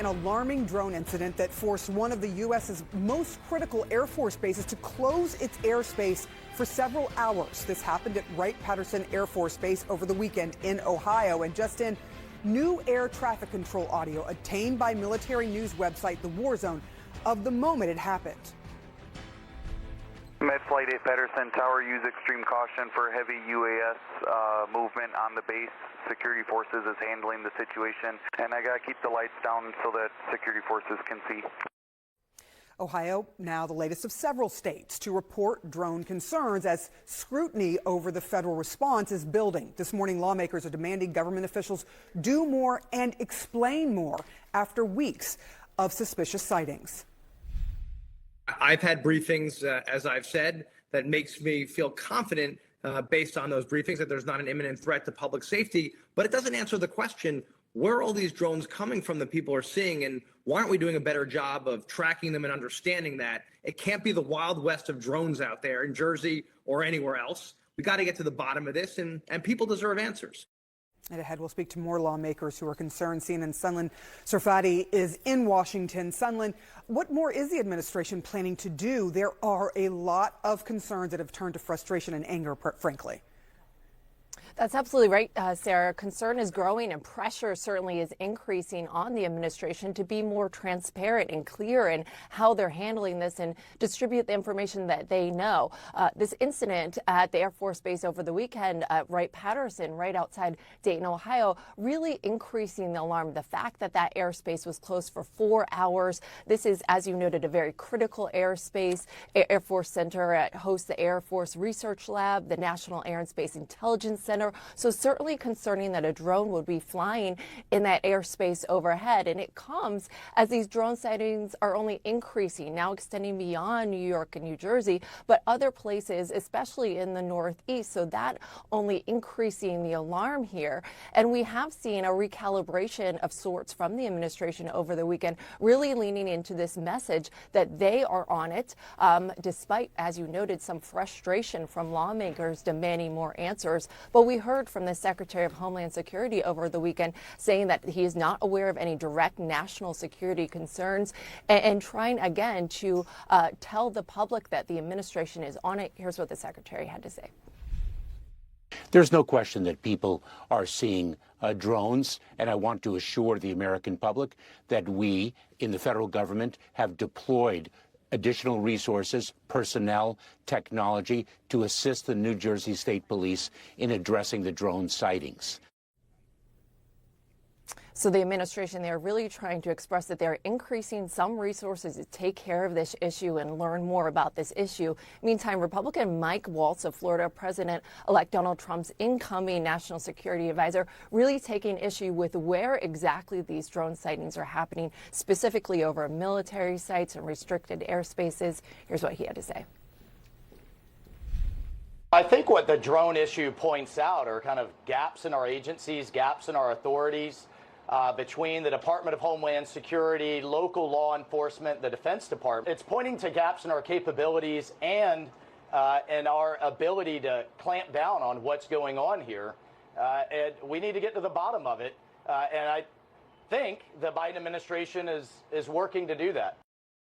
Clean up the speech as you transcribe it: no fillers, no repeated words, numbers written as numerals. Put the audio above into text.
an alarming drone incident that forced one of the U.S.'s most critical Air Force bases to close its airspace for several hours. This happened at Wright-patterson Air Force Base over the weekend in Ohio. And just in, new air traffic control audio obtained by military news website The War Zone of the moment it happened. Med Flight 8 Patterson Tower, use extreme caution for heavy UAS movement on the base. Security forces is handling the situation, and I gotta keep the lights down so that security forces can see. Ohio, now the latest of several states to report drone concerns as scrutiny over the federal response is building. This morning, lawmakers are demanding government officials do more and explain more after weeks of suspicious sightings. I've had briefings, as I've said, that makes me feel confident based on those briefings that there's not an imminent threat to public safety, but it doesn't answer the question, where are all these drones coming from that people are seeing, and why aren't we doing a better job of tracking them and understanding that? It can't be the Wild West of drones out there in Jersey or anywhere else. We got to get to the bottom of this, and people deserve answers. And ahead, we'll speak to more lawmakers who are concerned. CNN's Sunlen Sarfati is in Washington. Sunlen, what more is the administration planning to do? There are a lot of concerns that have turned to frustration and anger, frankly. That's absolutely right, Sarah. Concern is growing and pressure certainly is increasing on the administration to be more transparent and clear in how they're handling this and distribute the information that they know. This incident at the Air Force Base over the weekend at Wright-Patterson, right outside Dayton, Ohio, really increasing the alarm. The fact that that airspace was closed for 4 hours. This is, as you noted, a very critical airspace. Air Force Center hosts the Air Force Research Lab, the National Air and Space Intelligence Center. So certainly concerning that a drone would be flying in that airspace overhead. And it comes as these drone sightings are only increasing, now extending beyond New York and New Jersey, but other places, especially in the Northeast. So that only increasing the alarm here. And we have seen a recalibration of sorts from the administration over the weekend, really leaning into this message that they are on it, despite, as you noted, some frustration from lawmakers demanding more answers. But we heard from the Secretary of Homeland Security over the weekend saying that he is not aware of any direct national security concerns and trying again to tell the public that the administration is on it. Here's what the Secretary had to say. There's no question that people are seeing drones, and I want to assure the American public that we in the federal government have deployed additional resources, personnel, technology to assist the New Jersey State Police in addressing the drone sightings. So the administration, they're really trying to express that they're increasing some resources to take care of this issue and learn more about this issue. Meantime, Republican Mike Waltz of Florida, President-elect Donald Trump's incoming national security advisor, really taking issue with where exactly these drone sightings are happening, specifically over military sites and restricted airspaces. Here's what he had to say. I think what the drone issue points out are kind of gaps in our agencies, gaps in our authorities, between the Department of Homeland Security, local law enforcement, the Defense Department. It's pointing to gaps in our capabilities and in our ability to clamp down on what's going on here. And we need to get to the bottom of it. And I think the Biden administration is working to do that.